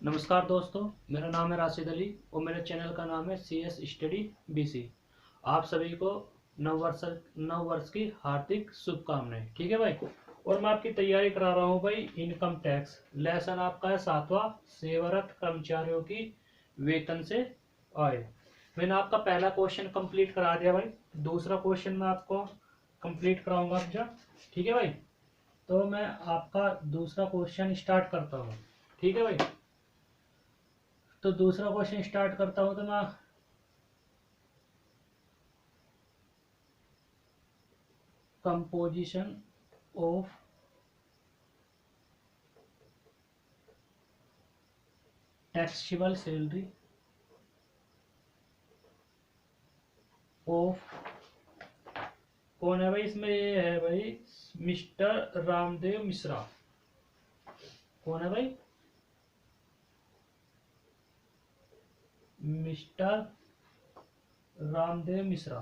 नमस्कार दोस्तों, मेरा नाम है राशिद अली और मेरे चैनल का नाम है CS स्टडी BC। आप सभी को नव वर्ष की हार्दिक शुभकामनाएं। ठीक है भाई। और मैं आपकी तैयारी करा रहा हूँ भाई इनकम टैक्स। लेसन आपका है 7वां, सेवारत कर्मचारियों की वेतन से आय। मैंने आपका पहला क्वेश्चन कंप्लीट करा दिया भाई। दूसरा क्वेश्चन मैं आपको कंप्लीट कराऊंगा अब। ठीक है भाई। तो मैं आपका दूसरा क्वेश्चन स्टार्ट करता हूँ। ठीक है भाई। तो दूसरा क्वेश्चन स्टार्ट करता हूं तो मैं composition of taxable salary of, कौन है भाई इसमें? ये है भाई मिस्टर रामदेव मिश्रा। कौन है भाई? मिस्टर रामदेव मिश्रा।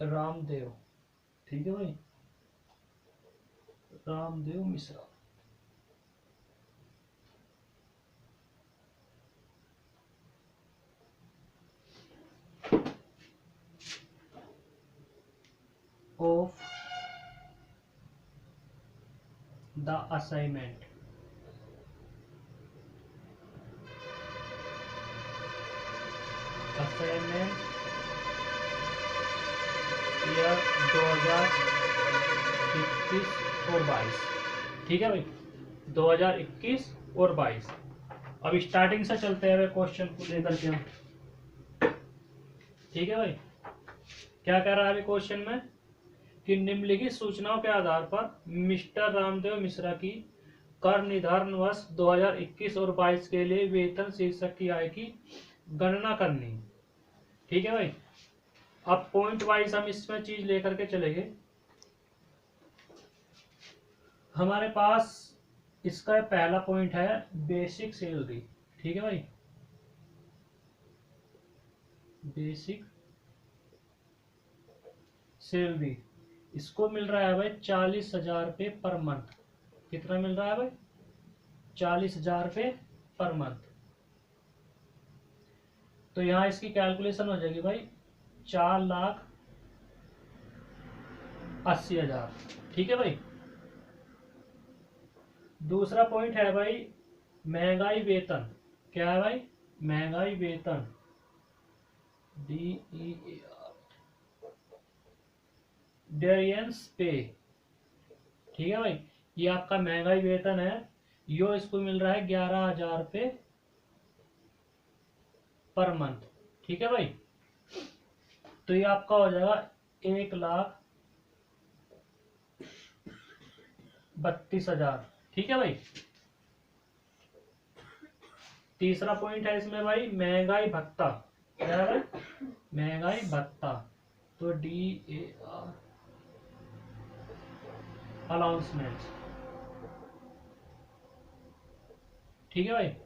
रामदेव, ठीक है भाई, Ramdev Mishra. Of the assignment year 2021 और 22। ठीक है भाई, 2021 और 22। अब स्टार्टिंग से चलते हैं क्वेश्चन को लेकर के हम। ठीक है भाई। क्या कह रहा है क्वेश्चन में कि निम्नलिखित सूचनाओं के आधार पर मिस्टर रामदेव मिश्रा की कर निर्धारण वर्ष 2021 और 22 के लिए वेतन शीर्षक की आय की गणना करनी। ठीक है भाई। अब पॉइंट वाइज हम इसमें चीज लेकर के चलेंगे। हमारे पास इसका पहला पॉइंट है बेसिक सैलरी। ठीक है भाई, बेसिक सैलरी इसको मिल रहा है भाई 40,000 रुपये पर मंथ। कितना मिल रहा है भाई? 40,000 रुपये पर मंथ। तो यहां इसकी कैलकुलेशन हो जाएगी भाई 4,80,000। ठीक है भाई। दूसरा पॉइंट है भाई महंगाई वेतन। क्या है भाई? महंगाई वेतन, DEAR, डेरियंस पे। ठीक है भाई, ये आपका महंगाई वेतन है। यो इसको मिल रहा है 11,000 रुपये पर मंथ। ठीक है भाई। तो ये आपका हो जाएगा 1,32,000। ठीक है भाई। तीसरा पॉइंट है इसमें भाई महंगाई भत्ता। क्या है भाई? महंगाई भत्ता, तो DAR अलाउंसमेंट। ठीक है भाई।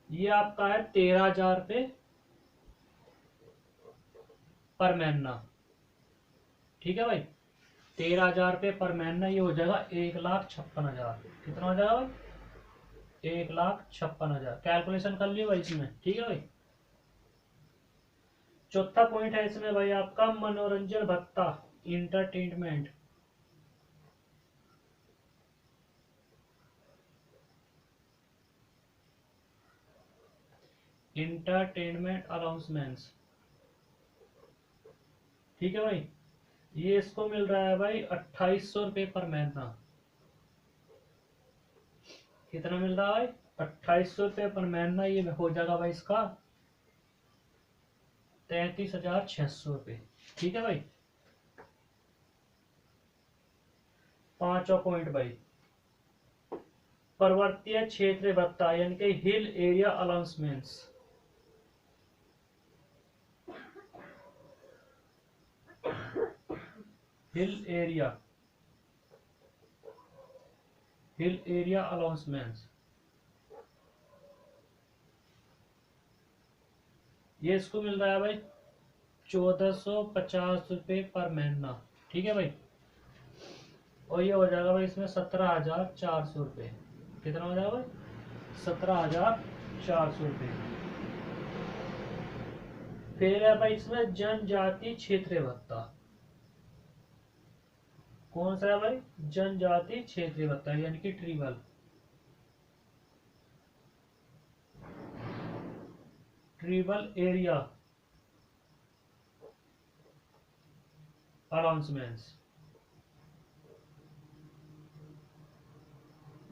ये आपका है 13,000 रुपये पर महीना। ठीक है भाई, 13,000 रुपये पर महीना। ये हो जाएगा 1,56,000। कितना हो जाएगा भाई? 1,56,000। कैलकुलेशन कर लियो भाई इसमें। ठीक है भाई। चौथा पॉइंट है इसमें भाई आपका मनोरंजन भत्ता, इंटरटेनमेंट। इंटरटेनमेंट अलाउंसमेंट्स। ठीक है भाई। ये इसको मिल रहा है भाई 2,800 रुपये पर महीना। कितना मिल रहा है भाई? 2,800 रुपये पर महीना। ये हो जाएगा भाई इसका 33,600 रुपये। ठीक है भाई। पांचवा पॉइंट भाई पर्वतीय क्षेत्र भत्ता, यानी कि हिल एरिया अलाउंसमेंट्स। Hill area अलाउंसमेंट्स। ये इसको मिल रहा है भाई ₹1450 पर महीना, ठीक है भाई। और ये हो जाएगा भाई इसमें 17,400 रुपये। कितना हो जाएगा भाई? 17,400 रुपये। फिर है भाई इसमें जनजाति क्षेत्रीय भत्ता। कौन सा है भाई? जनजाति क्षेत्रीय भत्ता यानी कि ट्रिबल एरिया अलाउंसमेंट्स।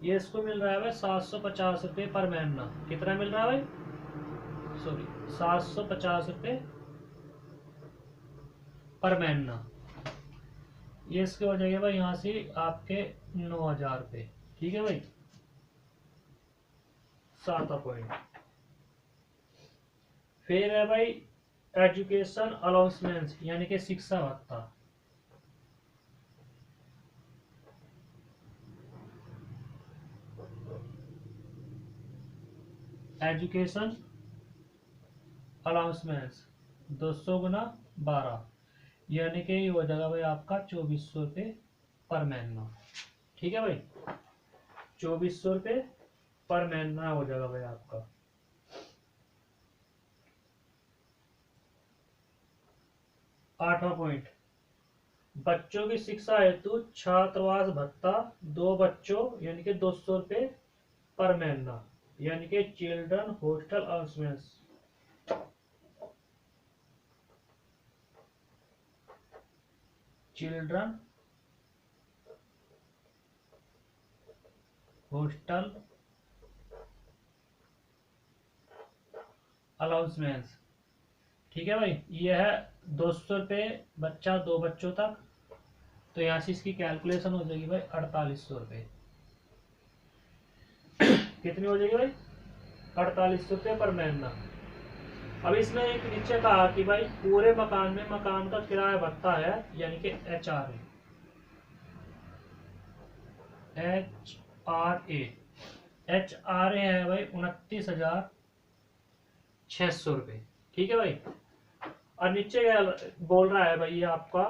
ये इसको मिल रहा है भाई 750 रुपये पर महीना। कितना मिल रहा है भाई? सॉरी, 750 रुपये पर महीना। ये इसके हो जाएगा भाई यहाँ से आपके 9,000 रुपये, ठीक है भाई। 7वां पॉइंट। फिर है भाई एजुकेशन अलाउंसमेंट यानी कि शिक्षा भत्ता। एजुकेशन अलाउंसमेंट 200 गुना 12 यानी कि ये हो जाएगा भाई आपका 2,400 रुपये पर महीना, ठीक है भाई। 2,400 रुपये पर महीना हो जाएगा भाई आपका। 8वां पॉइंट, बच्चों की शिक्षा हेतु छात्रावास भत्ता 2 बच्चों यानी कि 200 रुपये पर महीना यानी कि children hostel announcement. Children hostel announcement, ठीक है भाई। ये है 200 रुपये बच्चा 2 बच्चों तक। तो यहाँ से इसकी कैलकुलेशन हो जाएगी भाई 4,800 रुपये। कितनी हो जाएगी भाई? 4,800 रुपये पर महीना। अब इसमें एक नीचे कहा कि भाई पूरे मकान में मकान का किराया भत्ता है यानी कि HRA। HRA है भाई 29,600 रुपये, ठीक है भाई। और नीचे क्या बोल रहा है भाई ये आपका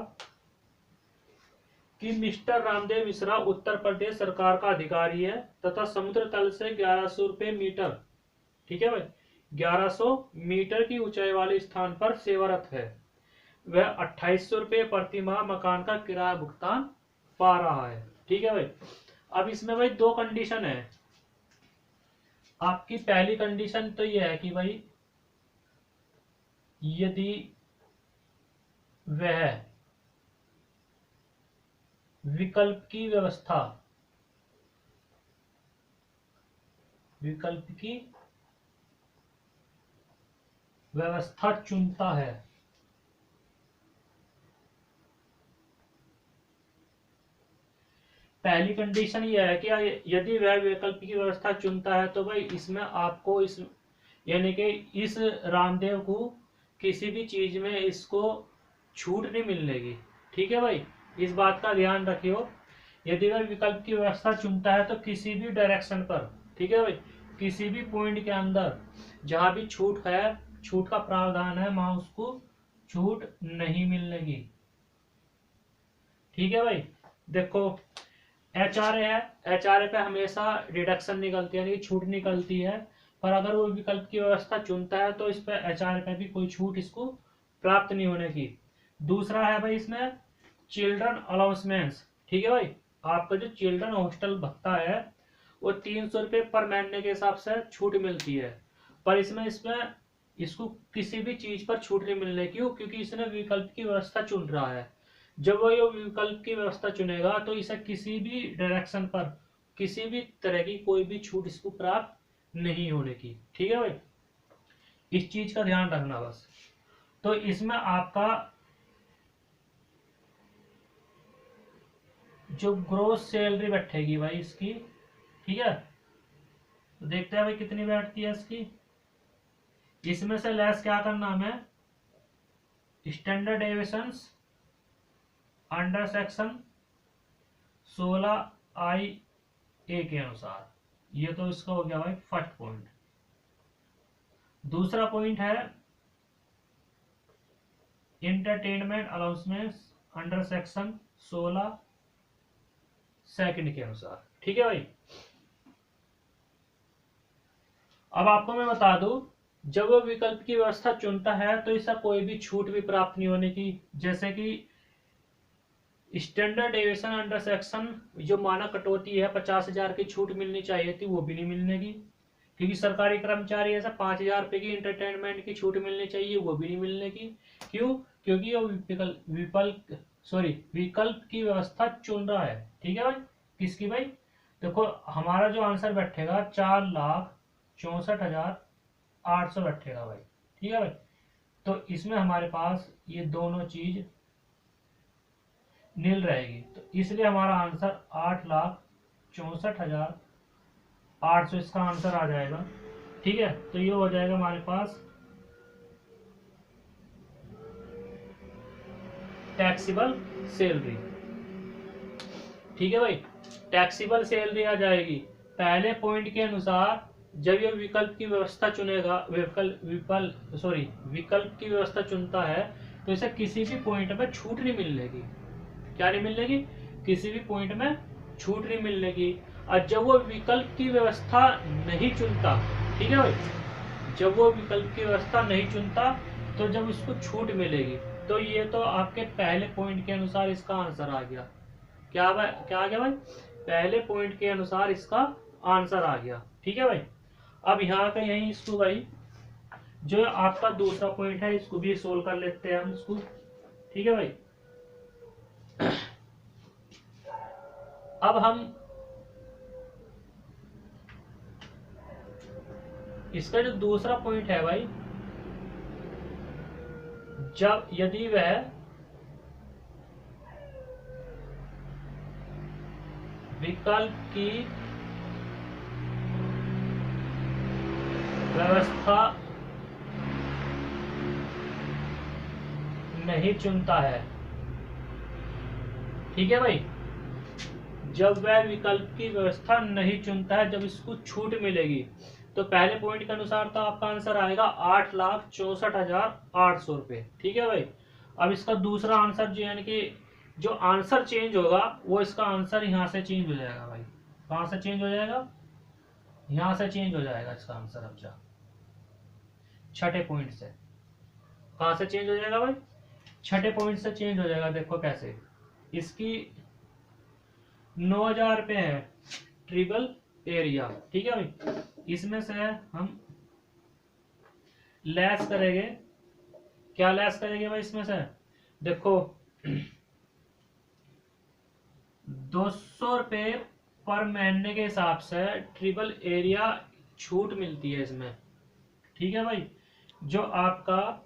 कि मिस्टर रामदेव मिश्रा उत्तर प्रदेश सरकार का अधिकारी है तथा समुद्र तल से 1,100 रुपये मीटर, ठीक है भाई, 1,100 मीटर की ऊंचाई वाले स्थान पर सेवारत है। वह 2,800 रुपये प्रति माह मकान का किराया भुगतान पा रहा है, ठीक है भाई। अब इसमें भाई 2 कंडीशन है। आपकी पहली कंडीशन तो यह है कि भाई यदि वह विकल्प की व्यवस्था चुनता है। पहली कंडीशन यह है कि यदि वह विकल्प की व्यवस्था चुनता है तो भाई इसमें आपको इस यानी कि इस रामदेव को किसी भी चीज में इसको छूट नहीं मिलेगी, ठीक है भाई। इस बात का ध्यान रखियो। यदि वह विकल्प की व्यवस्था चुनता है तो किसी भी डायरेक्शन पर, ठीक है भाई, किसी भी पॉइंट के अंदर जहां भी छूट है, छूट का प्रावधान है, वहां उसको छूट नहीं मिलेगी, ठीक है भाई। देखो HRA है, HRA पे हमेशा रिडक्शन निकलती है यानी छूट निकलती है। पर अगर वो विकल्प की व्यवस्था चुनता है तो इस पे HRA पे भी कोई छूट इसको प्राप्त नहीं होने की। दूसरा है भाई इसमें चिल्ड्रन अलाउंसमेंट्स, ठीक है भाई। आपका जो चिल्ड्रन हॉस्टल भत्ता है वो 300 रुपये पर महीने के हिसाब से छूट मिलती है। पर इसमें इसको किसी भी चीज पर छूट नहीं मिलने की, क्योंकि इसने विकल्प की व्यवस्था चुन रहा है। जब वो ये विकल्प की व्यवस्था चुनेगा तो इसे किसी भी डायरेक्शन पर किसी भी तरह की कोई भी छूट इसको प्राप्त नहीं होने की, ठीक है भाई। इस चीज का ध्यान रखना बस। तो इसमें आपका जो ग्रोस सैलरी बैठेगी भाई इसकी, ठीक है, तो देखते हैं भाई कितनी बैठती है इसकी। इसमें से लेस क्या करना हमें? Standard deviations under section 16IA के अनुसार। ये तो इसका हो गया भाई फर्स्ट पॉइंट। दूसरा पॉइंट है entertainment announcement under section 16 second के अनुसार। ठीक है भाई। अब आपको मैं बता दूं, जब वो विकल्प की व्यवस्था चुनता है तो इसका कोई भी छूट भी प्राप्त नहीं होने की, जैसे कि स्टैंडर्ड डेविएशन अंडर सेक्शन जो मानक कटौती है 50,000 की छूट मिलनी चाहिए थी वो भी नहीं मिलने की, क्योंकि सरकारी कर्मचारी ऐसा 5,000 रुपए की इंटरटेनमेंट की छूट मिलनी चाहिए वो भी नहीं मिलने की। क्यों? क्योंकि वो विकल्प की व्यवस्था चुन रहा है। ठीक है भाई। किसकी भाई? देखो हमारा जो आंसर बैठेगा 4,64,800 बैठेगा भाई। ठीक है भाई। तो इसमें हमारे पास ये दोनों चीज नील रहेगी, तो इसलिए हमारा आंसर 8,64,800 इसका आंसर आ जाएगा। ठीक है। तो ये हो जाएगा हमारे पास टैक्सेबल सैलरी। ठीक है भाई। टैक्सेबल सैलरी आ जाएगी पहले पॉइंट के अनुसार। जब ये विकल्प की व्यवस्था चुनेगा, विकल्प की व्यवस्था चुनता है तो इसे किसी भी पॉइंट में छूट नहीं मिलेगी। क्या नहीं मिलेगी? किसी भी पॉइंट में छूट नहीं मिलेगी। और जब वो विकल्प की व्यवस्था नहीं चुनता, ठीक है भाई, जब वो विकल्प की व्यवस्था नहीं चुनता तो जब उसको छूट मिलेगी, तो ये तो आपके पहले पॉइंट के अनुसार इसका आंसर आ गया। क्या आ गया भाई? पहले पॉइंट के अनुसार इसका आंसर आ गया। ठीक है भाई। अब यहाँ का यही इसको भाई जो आपका दूसरा पॉइंट है इसको भी सोल्व कर लेते हैं हम इसको। ठीक है भाई। अब हम इसका जो दूसरा पॉइंट है भाई, जब यदि वह विकल्प की व्यवस्था नहीं चुनता है। ठीक है भाई। जब वह विकल्प की व्यवस्था नहीं चुनता है, जब इसको छूट मिलेगी, तो पहले पॉइंट के अनुसार तो आपका आंसर आएगा 8,64,800 रुपये। ठीक है भाई। अब इसका दूसरा आंसर जो यानी कि जो आंसर चेंज होगा वो इसका आंसर यहाँ से चेंज हो जाएगा भाई। कहाँ से चेंज हो जाएगा? यहाँ से चेंज हो जाएगा इसका आंसर। अब जा छठे पॉइंट से कहाँ से चेंज हो जाएगा भाई? छठे पॉइंट से चेंज हो जाएगा। देखो कैसे, इसकी 9,000 रुपये है ट्रिबल एरिया। ठीक है भाई। इसमें से हम लेस करेंगे। क्या लेस करेंगे भाई इसमें से? देखो 200 रुपये पर महीने के हिसाब से ट्रिबल एरिया छूट मिलती है इसमें। ठीक है भाई। जो आपका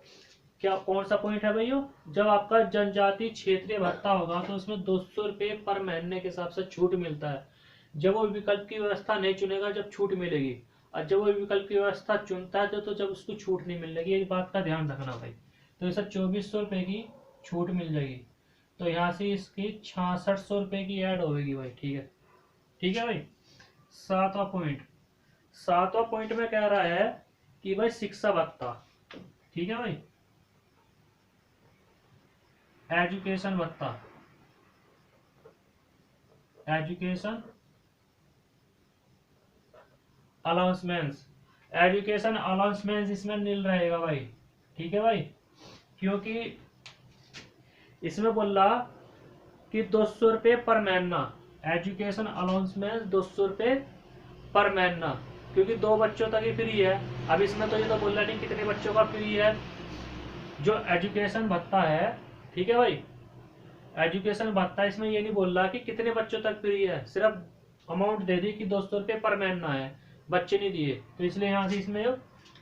क्या कौन सा पॉइंट है भाई? जब आपका जनजाति क्षेत्रीय भत्ता होगा तो उसमें 200 रुपये पर महीने के हिसाब से छूट मिलता है। जब वो विकल्प की व्यवस्था नहीं चुनेगा जब छूट मिलेगी, और जब वो विकल्प की व्यवस्था चुनता है तो जब उसको छूट नहीं मिलेगी। इस बात का ध्यान रखना भाई। तो इसे 2,400 रुपये की छूट मिल जाएगी, तो यहाँ से इसकी 6,600 रुपये की ऐड होगी भाई। ठीक है। ठीक है भाई। सातवां पॉइंट में कह रहा है कि भाई शिक्षा भत्ता। ठीक है भाई। एजुकेशन भत्ता, एजुकेशन अलाउंसमेंट्स, एजुकेशन अलाउंसमेंट्स इसमें नील रहेगा भाई। ठीक है भाई। क्योंकि इसमें बोल रहा कि 200 रुपये पर महीना, एजुकेशन अलाउंसमेंट 200 रुपये पर महीना, क्योंकि 2 बच्चों तक ही फ्री है। अब इसमें तो ये तो बोल रहा नहीं कितने बच्चों का फ्री है। जो एजुकेशन भत्ता है, ठीक है भाई, एजुकेशन भत्ता इसमें ये नहीं बोल रहा कि कितने बच्चों तक फ्री है, सिर्फ अमाउंट दे दी कि 200 रुपये पर महीना है, बच्चे नहीं दिए, तो इसलिए यहां से इसमें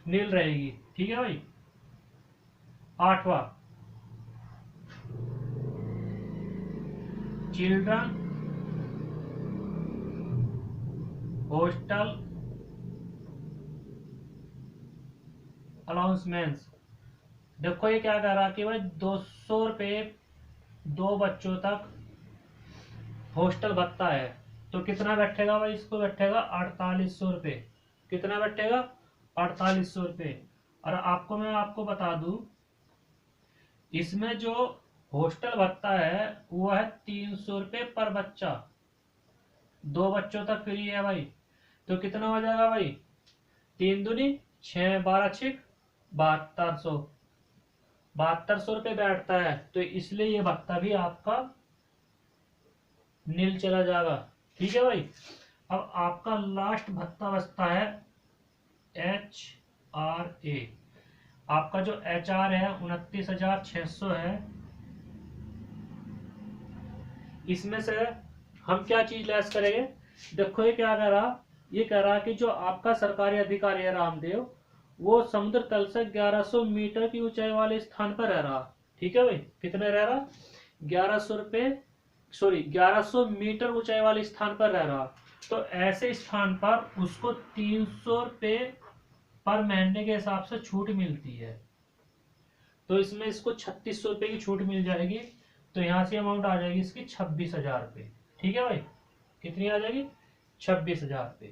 नील रहेगी। ठीक है भाई। आठवां, चिल्ड्रन हॉस्टल अलाउंसमेंट्स। देखो ये क्या कह रहा कि भाई 200 रुपये 2 बच्चों तक हॉस्टल भत्ता है, तो कितना बैठेगा भाई? इसको बैठेगा 4,800 रुपये। कितना बैठेगा? 4,800 रुपये। और आपको मैं बता दूं, इसमें जो हॉस्टल भत्ता है वो है 300 रुपये पर बच्चा, 2 बच्चों तक फ्री है भाई। तो कितना हो जाएगा भाई, 3 दूनी 6, 12 छिक 7200, 7200 रुपये बैठता है। तो इसलिए ये भत्ता भी आपका नील चला जाएगा। ठीक है भाई। अब आपका लास्ट भत्ता बचता है HRA। आपका जो HR है 29,600 है। इसमें से हम क्या चीज लेस करेंगे, देखो ये क्या कह रहा, ये कह रहा कि जो आपका सरकारी अधिकारी है रामदेव, वो समुद्र तल से 1100 मीटर की ऊंचाई वाले स्थान पर रह रहा। ठीक है भाई, कितने रह रहा, 1100 मीटर ऊंचाई वाले स्थान पर रह रहा। तो ऐसे स्थान पर उसको 300 रुपये पर महीने के हिसाब से छूट मिलती है। तो इसमें इसको 3600 रुपये की छूट मिल जाएगी। तो यहां से अमाउंट आ जाएगी इसकी 26,000 रुपये। ठीक है भाई, कितनी आ जाएगी, 26,000 रुपये।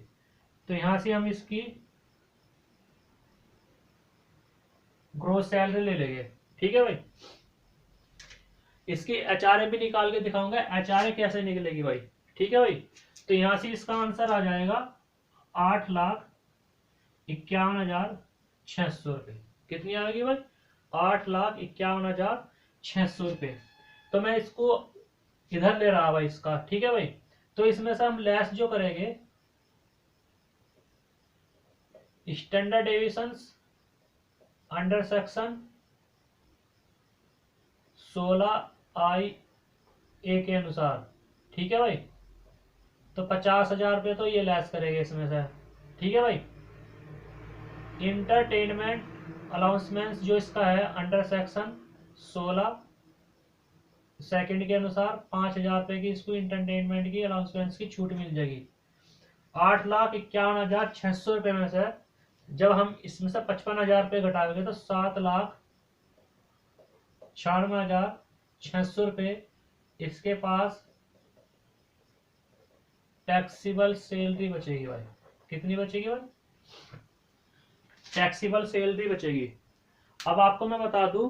तो यहां से हम इसकी ग्रोस सैलरी ले लेंगे। ठीक है भाई, इसकी HRA भी निकाल के दिखाऊंगा, HRA कैसे निकलेगी भाई। ठीक है भाई, तो यहां से इसका आंसर आ जाएगा 8,51,600 रुपये। कितनी आएगी भाई, 8,51,600 रुपये। तो मैं इसको इधर ले रहा भाई इसका। ठीक है भाई, तो इसमें से हम लेस जो करेंगे, standard deviations under section 16I के अनुसार। ठीक है भाई, तो 50,000 रुपये तो ये लेस करेंगे इसमें से। ठीक है भाई, इंटरटेनमेंट अलाउंसमेंट जो इसका है अंडर सेक्शन 16 सेकंड के अनुसार 5,000 रुपये की इसको इंटरटेनमेंट की अलाउंसमेंट की छूट मिल जाएगी। 8,51,600 रुपये में से जब हम इसमें से 55,000 रुपये घटाएंगे तो 7,96,600 रुपये इसके पास टैक्सीबल सैलरी बचेगी भाई। कितनी बचेगी भाई, टैक्सीबल सैलरी बचेगी। अब आपको मैं बता दूं,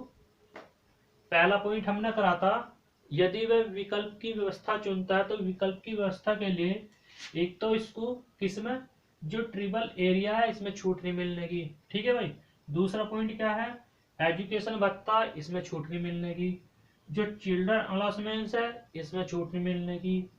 पहला पॉइंट हमने करा था, यदि वह विकल्प की व्यवस्था चुनता है तो विकल्प की व्यवस्था के लिए एक तो इसको किसमें, जो ट्रिबल एरिया है इसमें छूट नहीं मिलने की। ठीक है भाई, दूसरा पॉइंट क्या है, एजुकेशन भत्ता, इसमें छूट नहीं मिलने की। जो चिल्ड्रन अलाउंसमेंट है इसमें छूट नहीं मिलने की।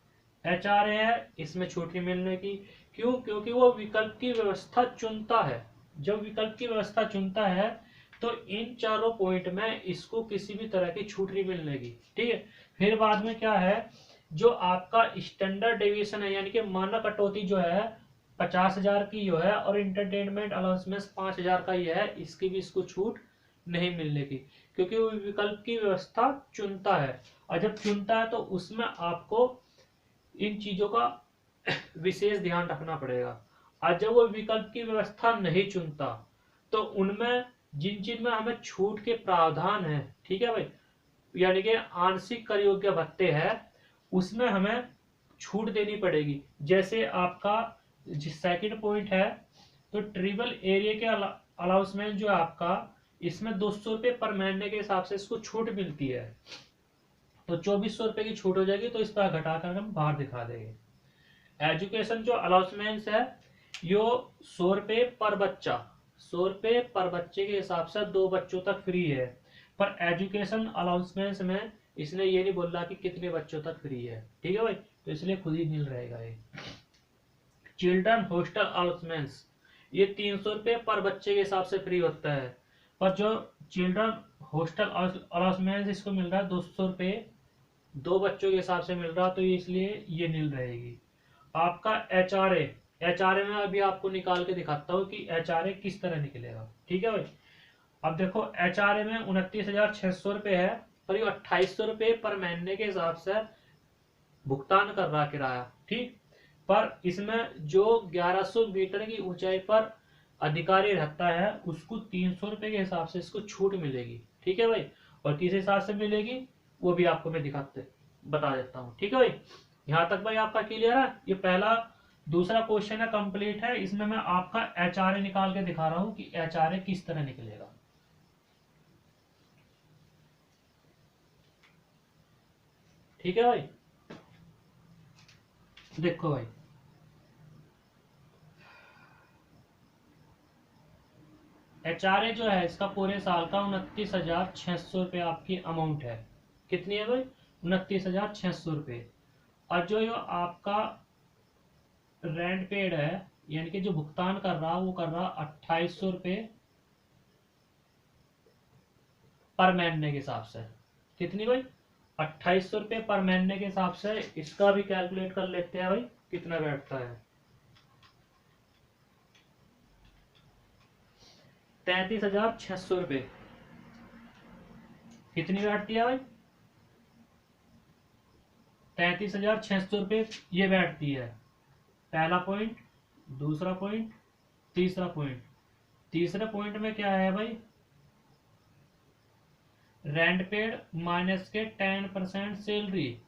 HRA है इसमें छूट नहीं मिलने की। क्यों, क्योंकि वो विकल्प की व्यवस्था चुनता है। जब विकल्प की व्यवस्था चुनता है तो इन चारों पॉइंट में इसको किसी भी तरह की छूट नहीं मिलने की। ठीक है, फिर बाद में क्या है, जो आपका स्टैंडर्ड डेविएशन है यानी कि मानक कटौती जो है 50,000 की जो है, और इंटरटेनमेंट अलाउंसमेंट 5,000 का ही है, इसकी भी इसको छूट नहीं मिलने की, क्योंकि वो विकल्प की व्यवस्था चुनता है। और जब चुनता है तो उसमें आपको इन चीजों का विशेष ध्यान रखना पड़ेगा। और जब वो विकल्प की व्यवस्था नहीं चुनता तो उनमें जिन चीज में हमें छूट के प्रावधान है, ठीक है भाई, यानी कि आंशिक कर योग्य भत्ते है, उसमें हमें छूट देनी पड़ेगी। जैसे आपका सेकंड पॉइंट है, तो ट्रिबल एरिया के अलाउंसमेंट जो है आपका, इसमें 200 रुपये पर महीने के हिसाब से इसको छूट मिलती है। तो 2400 रुपये की छूट हो जाएगी, तो इस पर घटाकर हम बाहर दिखा देंगे। एजुकेशन जो अलाउंसमेंट है यो 100 रुपये पर बच्चा, 100 रुपये पर बच्चे के हिसाब से 2 बच्चों तक फ्री है। पर एजुकेशन अलाउंसमेंट में इसने ये नहीं बोला कि कितने बच्चों तक फ्री है। ठीक है भाई, तो इसलिए खुद ही मिल रहेगा ये। चिल्ड्रन हॉस्टल अलाउंसमेंट्स ये 300 रुपये पर बच्चे के हिसाब से फ्री होता है। पर जो चिल्ड्रन हॉस्टल अलाउंसमेंट इसको मिल रहा है 200 रुपये 2 बच्चों के हिसाब से मिल रहा, तो इसलिए ये मिल रहेगी। आपका HRA में अभी आपको निकाल के दिखाता हूँ कि HRA किस तरह निकलेगा। ठीक है भाई, अब देखो HRA में 29,600 रुपये है, पर ये 2,800 रुपये पर महीने के हिसाब से भुगतान कर रहा किराया। ठीक, पर इसमें जो 1100 मीटर की ऊंचाई पर अधिकारी रहता है उसको 300 रुपये के हिसाब से इसको छूट मिलेगी। ठीक है भाई, और किस हिसाब से मिलेगी वो भी आपको मैं बता देता हूँ। ठीक है भाई, यहाँ तक भाई आपका क्लियर है। ये पहला दूसरा क्वेश्चन है कंप्लीट है, इसमें मैं आपका HRA निकाल के दिखा रहा हूँ कि HRA किस तरह निकलेगा। ठीक है भाई। देखो भाई, HRA जो है इसका पूरे साल का 29,600 रुपये आपकी अमाउंट है। कितनी है भाई? 29,600 रुपये। और जो आपका रेंट पेड है, यानी कि जो भुगतान कर रहा वो कर रहा 2,800 रुपये पर महीने के हिसाब से। कितनी भाई? 2,800 रुपये पर महीने के हिसाब से। इसका भी कैलकुलेट कर लेते हैं भाई कितना बैठता है। 33,600 रुपये कितनी बैठती है भाई? 33,600 रुपये ये बैठती है। पहला पॉइंट, दूसरा पॉइंट, तीसरा पॉइंट। तीसरे पॉइंट में क्या है भाई? रेंट पेड माइनस के 10% सैलरी।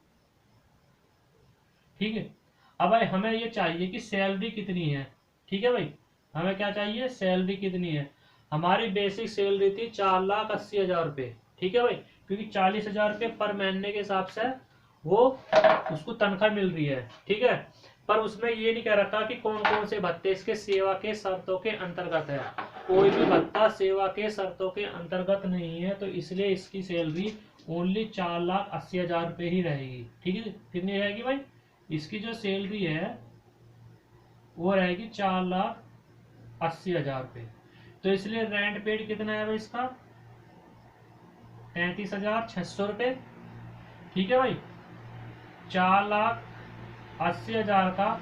ठीक है। अब भाई हमें ये चाहिए कि सैलरी कितनी है। ठीक है भाई, हमें क्या चाहिए? सैलरी कितनी है। हमारी बेसिक सैलरी थी 4,80,000 रुपये। ठीक है भाई, क्योंकि 40,000 रुपये पर महीने के हिसाब से वो उसको तनख्वाह मिल रही है। ठीक है, पर उसमें ये नहीं कह रखा कि कौन कौन से भत्ते इसके सेवा के शर्तों के अंतर्गत है। कोई भी भत्ता सेवा के शर्तों के अंतर्गत नहीं है, तो इसलिए इसकी सैलरी ओनली 4,80,000 रुपये ही रहेगी। ठीक है, कितनी रहेगी भाई? इसकी जो सैलरी है वो रहेगी 4,80,000 रुपये। तो इसलिए रेंट पेड कितना है भाई इसका? 33,600 रुपये। ठीक है भाई, 4,80,000 का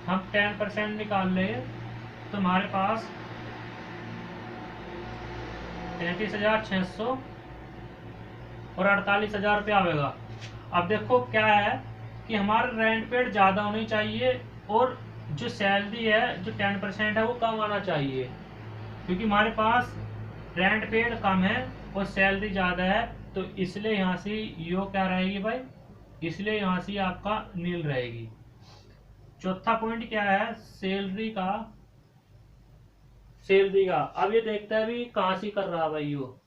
हम 10% निकाल लेंगे तो हमारे पास 33,600 और 48,000 रुपये आएगा। अब देखो क्या है कि हमारा रेंट पेड ज़्यादा होनी चाहिए और जो सैलरी है जो 10% है वो कम आना चाहिए, क्योंकि हमारे पास रेंट पेड कम है और सैलरी ज़्यादा है। तो इसलिए यहाँ से यो क्या रहेगी भाई? इसलिए यहाँ से आपका नील रहेगी। चौथा पॉइंट क्या है? सैलरी का। सैलरी का अब ये देखता है भी कहाँ से कर रहा भाई यो।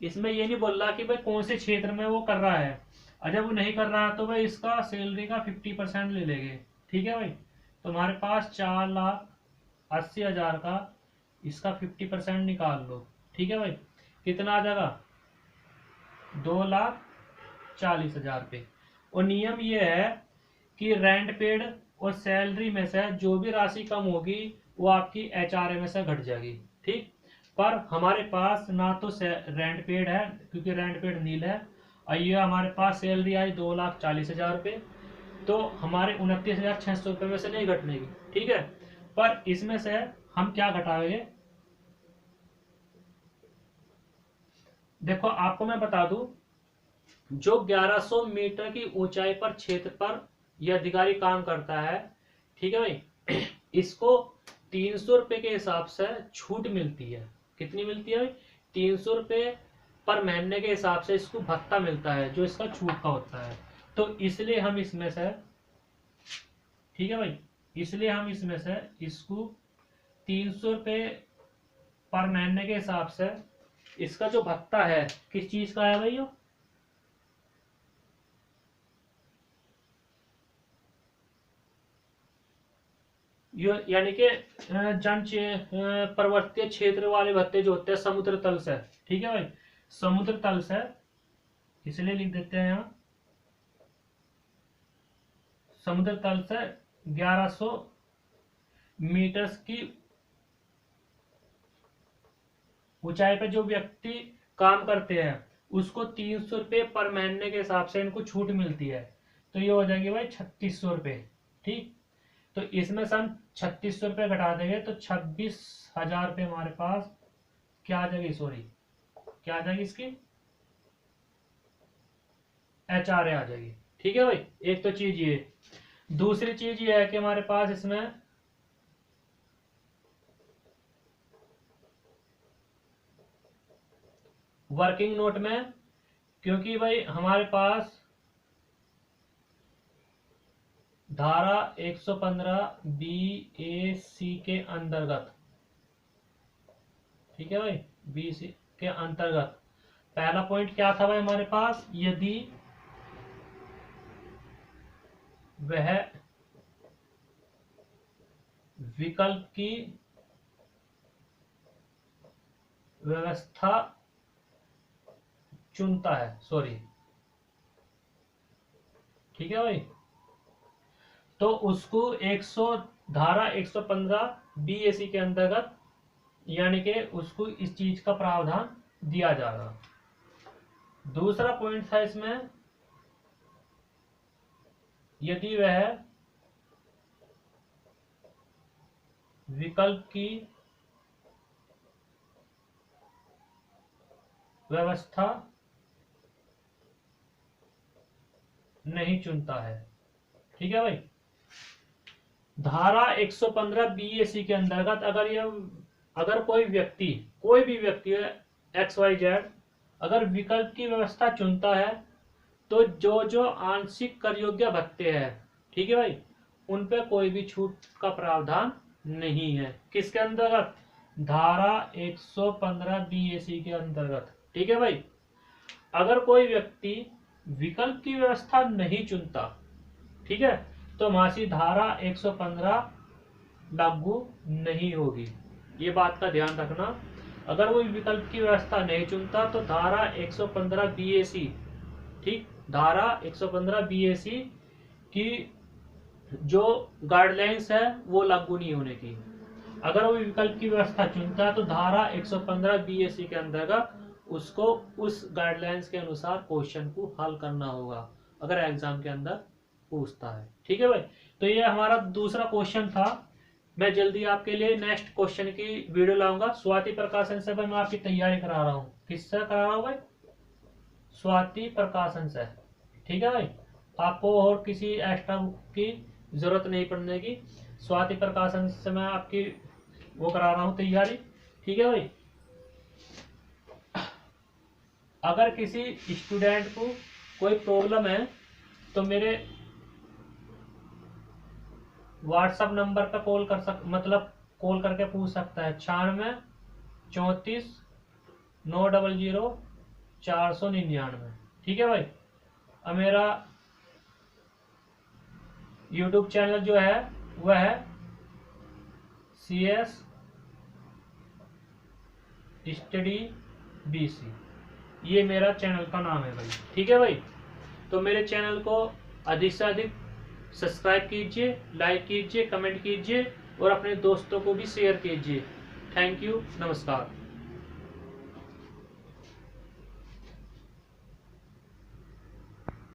इसमें ये नहीं बोल रहा कि भाई कौन से क्षेत्र में वो कर रहा है। और जब वो नहीं कर रहा तो भाई इसका सैलरी का 50% ले लेंगे। ठीक है भाई, तो हमारे पास 4,80,000 का इसका 50% निकाल लो। ठीक है भाई, कितना आ जाएगा? 2,40,000 रुपये। और नियम ये है कि रेंट पेड और सैलरी में से जो भी राशि कम होगी वो आपकी HRA में से घट जाएगी। ठीक, पर हमारे पास ना तो रेंट पेड है क्योंकि रेंट पेड नील है, और ये हमारे पास सैलरी आई 2,40,000 रुपये, तो हमारे 29,600 रुपये में से नहीं घटने की। ठीक है, पर इसमें से हम क्या घटाएंगे? देखो आपको मैं बता दूं, जो 1100 मीटर की ऊंचाई पर क्षेत्र पर यह अधिकारी काम करता है, ठीक है भाई, इसको 300 रुपये के हिसाब से छूट मिलती है। कितनी मिलती है भाई? 300 रुपये पर महीने के हिसाब से इसको भत्ता मिलता है जो इसका छूट का होता है। तो इसलिए हम इसमें से, ठीक है भाई, इसलिए हम इसमें से इसको 300 रुपये पर महीने के हिसाब से इसका जो भत्ता है किस चीज का है भाई? यो यानी कि जन पर्वतीय क्षेत्र वाले भत्ते जो होते हैं समुद्र तल से। ठीक है भाई, समुद्र तल से, इसलिए लिख देते हैं यहाँ समुद्र तल से 1100 मीटर की ऊंचाई पर जो व्यक्ति काम करते हैं उसको 300 रुपये पर महीने के हिसाब से इनको छूट मिलती है। तो ये हो जाएगी भाई 3,600 रुपये। ठीक, तो इसमें से हम 3,600 रुपये घटा देंगे तो 26,000 रुपये हमारे पास क्या आ जाएगी? सॉरी, क्या आ जाएगी इसकी? HRA आ जाएगी। ठीक है भाई, एक तो चीज ये। दूसरी चीज ये है कि हमारे पास इसमें वर्किंग नोट में, क्योंकि भाई हमारे पास धारा 115 BAC के अंतर्गत ठीक है भाई, BC के अंतर्गत पहला पॉइंट क्या था भाई हमारे पास, यदि वह विकल्प की व्यवस्था चुनता है, सॉरी, ठीक है भाई, तो उसको 100 धारा 115 BAC के अंतर्गत यानी कि उसको इस चीज का प्रावधान दिया जाएगा। दूसरा पॉइंट था इसमें, यदि वह विकल्प की व्यवस्था नहीं चुनता है, ठीक है भाई। धारा 115 BAC के अंतर्गत अगर कोई भी व्यक्ति है XYZ अगर विकल्प की व्यवस्था चुनता है तो जो जो आंशिक कर योग्य भत्ते हैं, ठीक है भाई, उन पे कोई भी छूट का प्रावधान नहीं है। किसके अंतर्गत, धारा 115 BAC के अंतर्गत, ठीक है भाई। अगर कोई व्यक्ति विकल्प की व्यवस्था नहीं चुनता, ठीक है, तो मासी धारा 115 लागू नहीं होगी, ये बात का ध्यान रखना। अगर वो विकल्प की व्यवस्था नहीं चुनता तो धारा 115 BAC, ठीक, धारा 115 BAC की जो गाइडलाइंस है वो लागू नहीं होने की। अगर वो विकल्प की व्यवस्था चुनता है तो धारा 115 BAC के अंतर्गत उसको उस गाइडलाइंस के अनुसार क्वेश्चन को हल करना होगा अगर एग्जाम के अंदर पूछता है, ठीक है भाई। तो ये हमारा दूसरा क्वेश्चन था। मैं जल्दी आपके लिए नेक्स्ट क्वेश्चन की वीडियो लाऊंगा। स्वाति प्रकाशन से भाई मैं आपकी तैयारी करा रहा हूँ। किससे करा रहा हूँ भाई, स्वाति प्रकाशन से, ठीक है भाई। आपको और किसी एक्स्ट्रा बुक की जरूरत नहीं पड़ने की, स्वाति प्रकाशन से मैं आपकी वो करा रहा हूँ तैयारी, ठीक है भाई। अगर किसी स्टूडेंट को कोई प्रॉब्लम है तो मेरे व्हाट्सएप नंबर पर कॉल करके पूछ सकता है, 96 34 900 499, ठीक है भाई। अब मेरा यूट्यूब चैनल जो है वह है CS स्टडी BC, ये मेरा चैनल का नाम है भाई, ठीक है भाई। तो मेरे चैनल को अधिक से अधिक सब्सक्राइब कीजिए, लाइक कीजिए, कमेंट कीजिए और अपने दोस्तों को भी शेयर कीजिए। थैंक यू, नमस्कार।